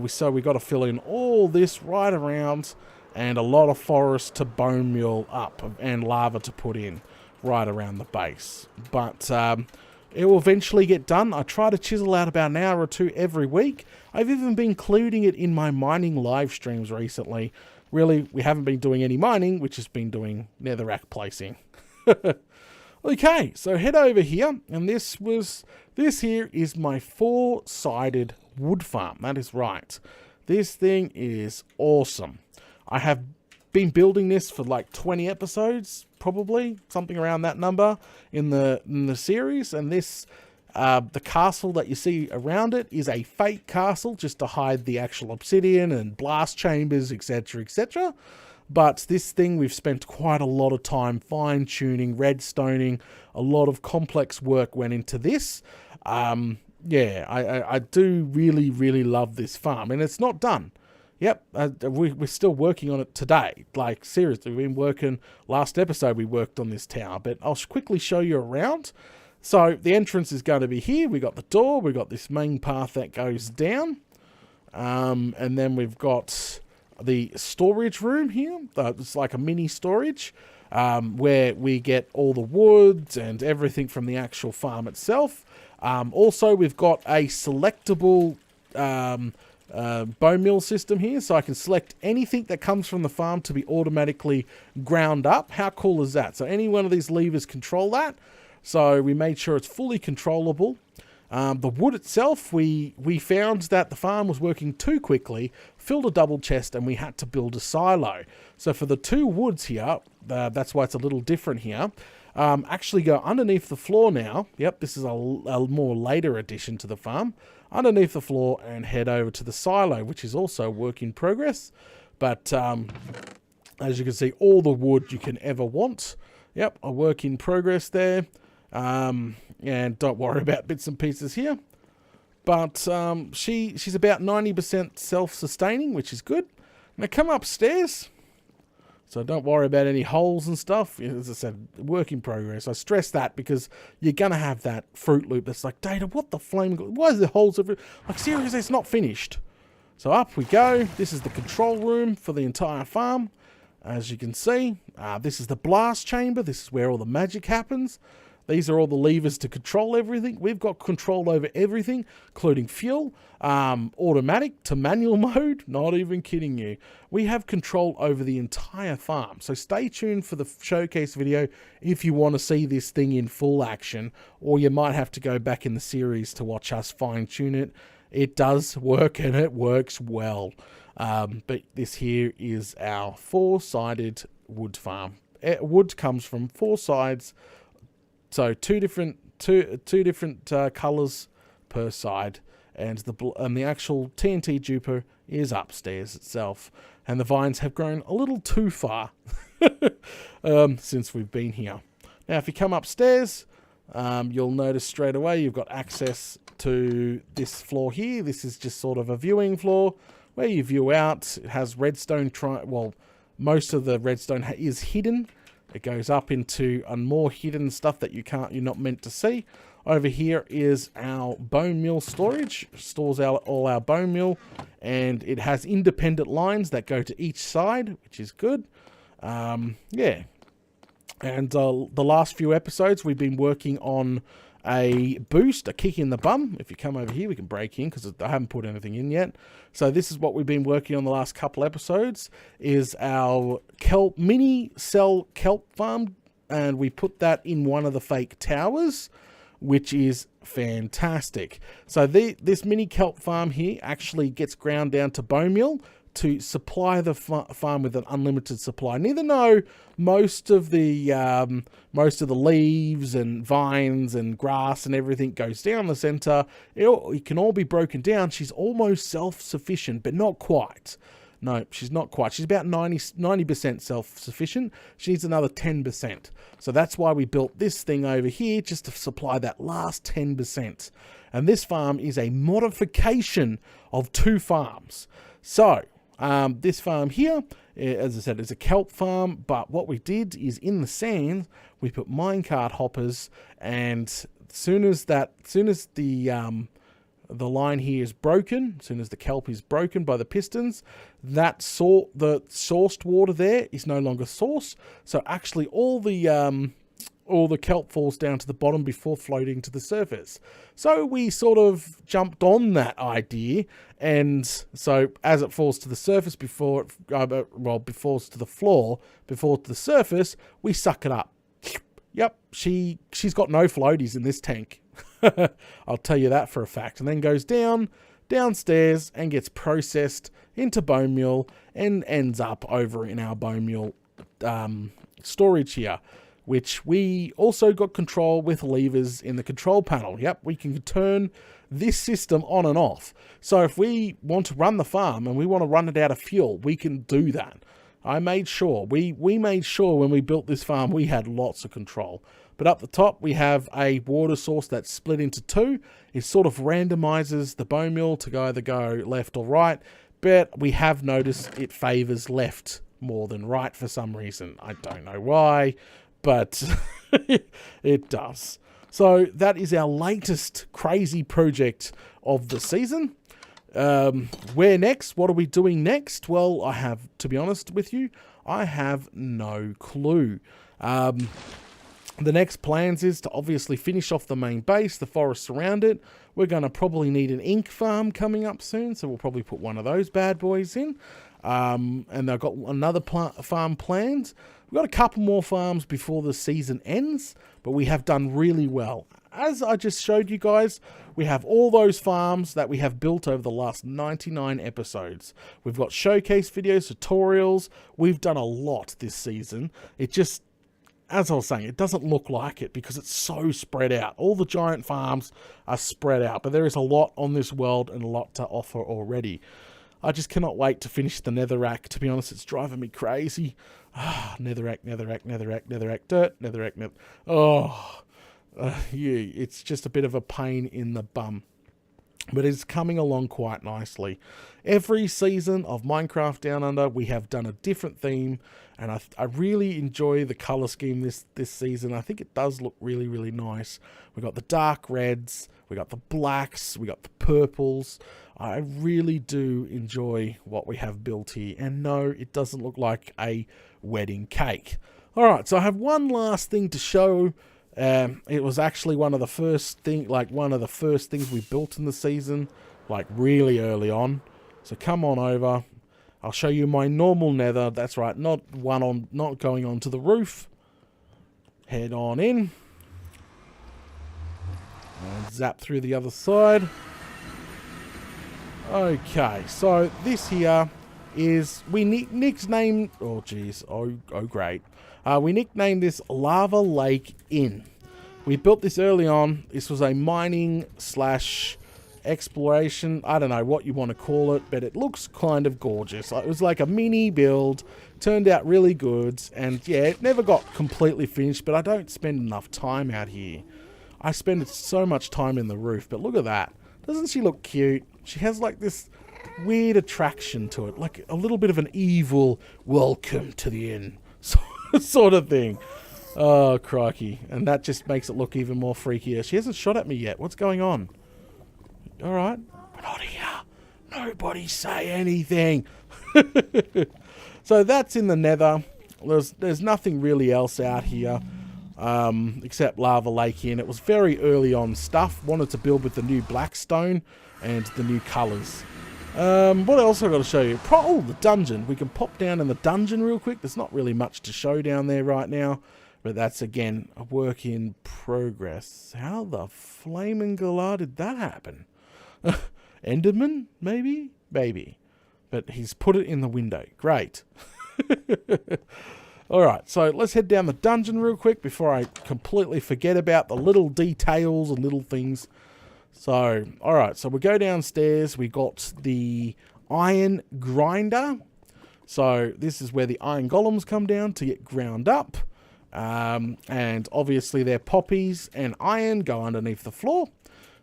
[SPEAKER 1] So we got to fill in all this right around, and a lot of forest to bone meal up and lava to put in right around the base. But it will eventually get done. I try to chisel out about an hour or two every week. I've even been including it in my mining live streams recently. Really, we haven't been doing any mining, we've just been doing netherrack placing. Okay, so head over here, and this here is my 4-sided wood farm. That is right. This thing is awesome. I have been building this for like 20 episodes, probably something around that number in the series, and this the castle that you see around it is a fake castle just to hide the actual obsidian and blast chambers, etc., etc. But this thing, we've spent quite a lot of time fine-tuning, redstoning. A lot of complex work went into this. Yeah, I do really, really love this farm. And it's not done. Yep, we're still working on it today. Like, seriously, we've been working... Last episode, we worked on this tower. But I'll quickly show you around. So, the entrance is going to be here. We got the door. We got this main path that goes down. And then we've got... the storage room here. It's like a mini storage where we get all the woods and everything from the actual farm itself. Also, we've got a selectable bone meal system here, so I can select anything that comes from the farm to be automatically ground up. How cool is that? So any one of these levers control that. So we made sure it's fully controllable. The wood itself, we found that the farm was working too quickly, filled a double chest, and we had to build a silo. So for the 2 woods here, that's why it's a little different here, actually go underneath the floor now. Yep, this is a more later addition to the farm. Underneath the floor and head over to the silo, which is also work in progress. But as you can see, all the wood you can ever want. Yep, a work in progress there. And don't worry about bits and pieces here. But she's about 90% self-sustaining, which is good. Now come upstairs. So don't worry about any holes and stuff. As I said, work in progress. I stress that because you're going to have that Fruit Loop that's like, Data, what the flame? Why is there holes everywhere? Like, seriously, it's not finished. So up we go. This is the control room for the entire farm. As you can see, this is the blast chamber. This is where all the magic happens. These are all the levers to control everything. We've got control over everything, including fuel, automatic to manual mode. Not even kidding you. We have control over the entire farm. So stay tuned for the showcase video if you want to see this thing in full action, or you might have to go back in the series to watch us fine-tune it. It does work, and it works well. But this here is our 4-sided wood farm. Wood comes from 4 sides. So two different colors per side, and the actual TNT duper is upstairs itself, and the vines have grown a little too far since we've been here. Now, if you come upstairs, you'll notice straight away you've got access to this floor here. This is just sort of a viewing floor where you view out. It has redstone. Well, most of the redstone is hidden. It goes up into more hidden stuff that you're not meant to see. Over here is our bone meal storage. Stores all our bone meal, and it has independent lines that go to each side, which is good. Yeah. And the last few episodes, we've been working on a boost, a kick in the bum. If you come over here, we can break in because I haven't put anything in yet. So this is what we've been working on the last couple episodes, is our mini cell kelp farm, and we put that in one of the fake towers, which is fantastic. So this mini kelp farm here actually gets ground down to bone meal to supply the farm with an unlimited supply. Neither know most of the leaves and vines and grass and everything goes down the center. It can all be broken down. She's almost self-sufficient, but not quite. No, she's not quite. She's about 90% self-sufficient. She needs another 10%. So that's why we built this thing over here, just to supply that last 10%. And this farm is a modification of 2 farms. So this farm here, as I said, is a kelp farm, but what we did is in the sand, we put minecart hoppers, and as soon as the line here is broken, as soon as the kelp is broken by the pistons, the sourced water there is no longer source. So actually all the kelp falls down to the bottom before floating to the surface. So we sort of jumped on that idea, and so as it falls to the surface before it falls to the floor, before to the surface, we suck it up. Yep, she's got no floaties in this tank. I'll tell you that for a fact. And then goes downstairs and gets processed into bone meal and ends up over in our bone meal storage here, which we also got control with levers in the control panel. Yep, we can turn this system on and off. So if we want to run the farm and we want to run it out of fuel, we can do that. I made sure, we made sure when we built this farm, we had lots of control. But up the top, we have a water source that's split into 2. It sort of randomizes the bone meal to either go left or right, but we have noticed it favors left more than right for some reason. I don't know why, but it does. So that is our latest crazy project of the season. Where next? What are we doing next? Well, I have, to be honest with you, I have no clue. The next plans is to obviously finish off the main base, the forests around it. We're going to probably need an ink farm coming up soon, so we'll probably put one of those bad boys in. And I've got another farm planned. We've got a couple more farms before the season ends, but we have done really well. As I just showed you guys, we have all those farms that we have built over the last 99 episodes. We've got showcase videos, tutorials. We've done a lot this season. It just, as I was saying, it doesn't look like it because it's so spread out. All the giant farms are spread out, but there is a lot on this world and a lot to offer already. I just cannot wait to finish the netherrack. To be honest, it's driving me crazy. Netherrack, dirt, netherrack. It's just a bit of a pain in the bum. But it's coming along quite nicely. Every season of Minecraft Down Under, we have done a different theme, and I really enjoy the colour scheme this season. I think it does look really, really nice. We got the dark reds, we got the blacks, we got the purples. I really do enjoy what we have built here, and no, it doesn't look like a wedding cake. All right, so I have one last thing to show. It was actually one of the first things we built in the season, like really early on. So come on over. I'll show you my normal nether. That's right, not going onto the roof. Head on in. And zap through the other side. Okay, so this here is, we nicknamed, oh geez, oh great. We nicknamed this Lava Lake Inn. We built this early on. This was a mining / exploration. I don't know what you want to call it, but it looks kind of gorgeous. It was like a mini build. Turned out really good. And yeah, it never got completely finished, but I don't spend enough time out here. I spend so much time in the roof, but look at that. Doesn't she look cute? She has like this weird attraction to it, like a little bit of an evil welcome to the inn sort of thing. Oh, crikey. And that just makes it look even more freakier. She hasn't shot at me yet. What's going on? All right. We're not here. Nobody say anything. So that's in the nether. There's nothing really else out here except Lava Lake Inn. It was very early on stuff. Wanted to build with the new black stone and the new colours. What else I've got to show you? Oh, the dungeon. We can pop down in the dungeon real quick. There's not really much to show down there right now. But that's, again, a work in progress. How the flaming galah did that happen? Enderman, maybe? Maybe. But he's put it in the window. Great. Alright, so let's head down the dungeon real quick before I completely forget about the little details and little things. So, alright, so we go downstairs. We got the iron grinder. So this is where the iron golems come down to get ground up. And obviously their poppies and iron go underneath the floor.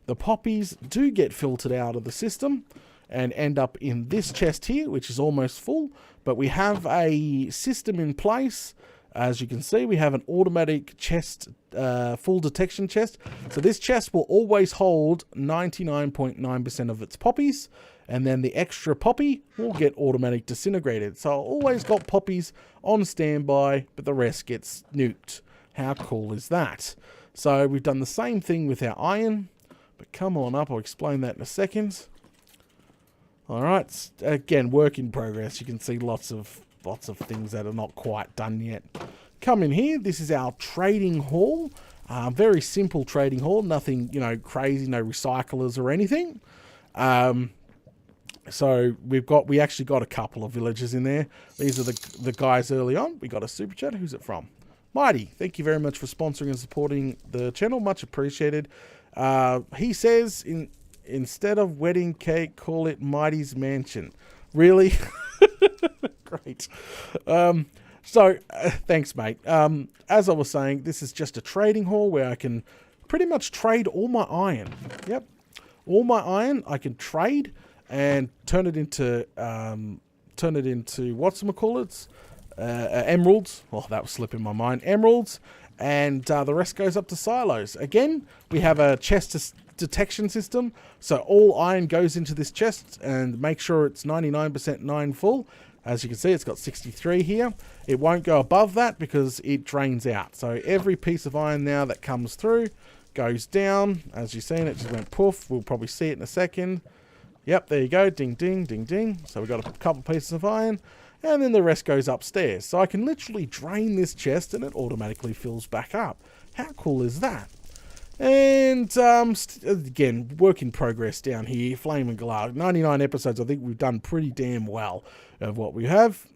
[SPEAKER 1] The poppies do get filtered out of the system and end up in this chest here, which is almost full. But we have a system in place. As you can see, we have an automatic chest, full detection chest. So this chest will always hold 99.9% of its poppies. And then the extra poppy will get automatic disintegrated. So I've always got poppies on standby, but the rest gets nuked. How cool is that? So we've done the same thing with our iron. But come on up, I'll explain that in a second. Alright, again, work in progress. You can see lots of things that are not quite done yet. Come in here, this is our trading hall. Very simple trading hall, nothing, crazy, no recyclers or anything. So we actually got a couple of villagers in there. These are the guys early on. We got a super chat. Who's it from? Mighty. Thank you very much for sponsoring and supporting the channel. Much appreciated. He says, instead of wedding cake, call it Mighty's Mansion. Really? Great. Thanks, mate. As I was saying, this is just a trading hall where I can pretty much trade all my iron. Yep. All my iron I can trade and turn it into whatchamacallits? Emeralds. Oh, that was slipping my mind. Emeralds. And the rest goes up to silos. Again, we have a chest detection system. So all iron goes into this chest and make sure it's 99% 9 full. As you can see, it's got 63 here. It won't go above that because it drains out. So every piece of iron now that comes through goes down. As you've seen, it just went poof. We'll probably see it in a second. Yep, there you go. Ding, ding, ding, ding. So we've got a couple pieces of iron. And then the rest goes upstairs. So I can literally drain this chest and it automatically fills back up. How cool is that? And again, work in progress down here. Flame and Galah. 99 episodes. I think we've done pretty damn well of what we have.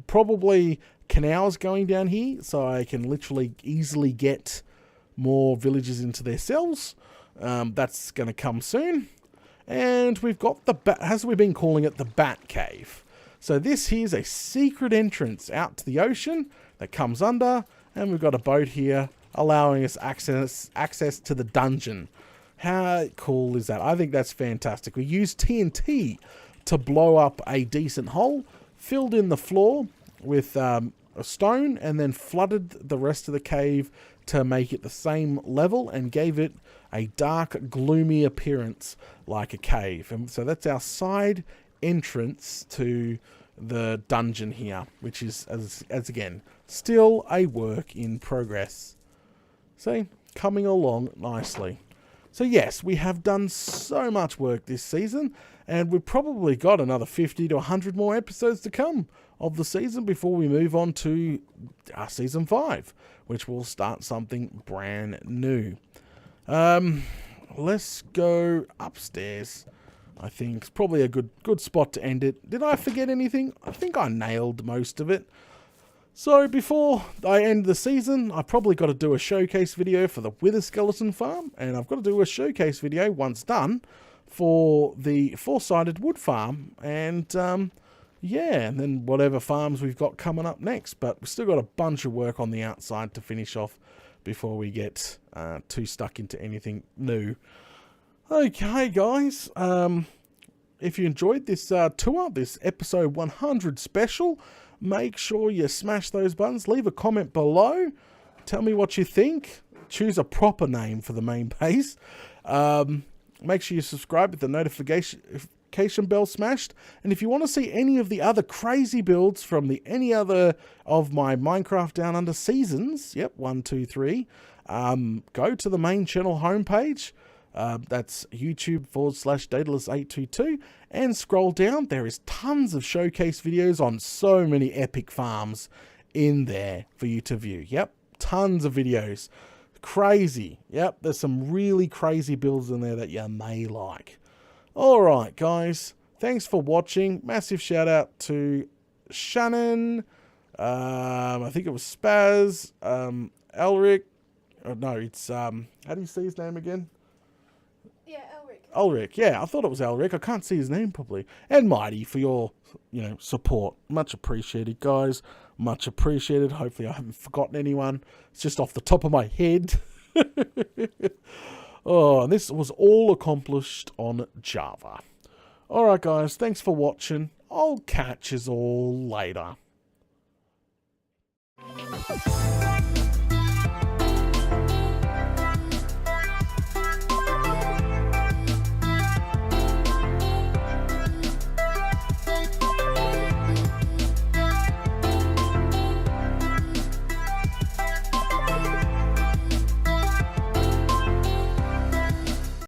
[SPEAKER 1] Probably canals going down here. So I can literally easily get more villagers into their cells. That's going to come soon. And we've got as we've been calling it, the Bat Cave. So this here's a secret entrance out to the ocean that comes under, and we've got a boat here allowing us access to the dungeon. How cool is that? I think that's fantastic. We used TNT to blow up a decent hole, filled in the floor with a stone, and then flooded the rest of the cave to make it the same level and gave it a dark, gloomy appearance like a cave. And so that's our side entrance to the dungeon here, which is, as again, still a work in progress. See, coming along nicely. So yes, we have done so much work this season, and we've probably got another 50 to 100 more episodes to come of the season before we move on to season 5, which will start something brand new. Let's go upstairs. I think it's probably a good spot to end it. Did I forget anything? I think I nailed most of it. So before I end the season, I've probably got to do a showcase video for the Wither Skeleton Farm, and I've got to do a showcase video once done for the Four-Sided Wood Farm, and yeah, and then whatever farms we've got coming up next. But we've still got a bunch of work on the outside to finish off before we get too stuck into anything new. Okay, guys, if you enjoyed this tour, this episode 100 special, make sure you smash those buttons. Leave a comment below. Tell me what you think. Choose a proper name for the main base. Make sure you subscribe with the notification bell smashed. And if you want to see any of the other crazy builds from any other of my Minecraft Down Under seasons, yep, 1, 2, 3, go to the main channel homepage. That's YouTube/Daedalus822, and scroll down. There is tons of showcase videos on so many epic farms in there for you to view. Yep, tons of videos. Crazy. Yep, there's some really crazy builds in there that you may like. Alright guys, thanks for watching. Massive shout out to Shannon, I think it was Spaz, Elric, oh, no, it's, how do you say his name again?
[SPEAKER 2] Yeah, Elric.
[SPEAKER 1] Ulrich, yeah, I thought it was Elric. I can't see his name properly. And Mighty for your, support. Much appreciated, guys. Much appreciated. Hopefully I haven't forgotten anyone. It's just off the top of my head. Oh, and this was all accomplished on Java. Alright, guys, thanks for watching. I'll catch us all later.